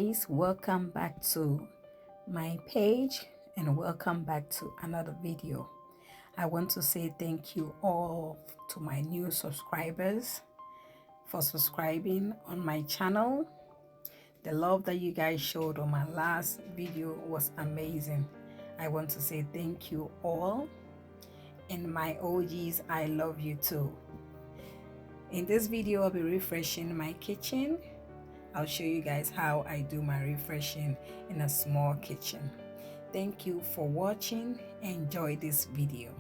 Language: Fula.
guys, welcome back to my page and welcome back to another video. I want to say thank you all to my new subscribers for subscribing on my channel. The love that you guys showed on my last video was amazing. I want to say thank you all, and my OGs, I love you too. In this video, I'll be refreshing my kitchen. I'll show you guys how I do my refreshing in a small kitchen. Thank you for watching. Enjoy this video.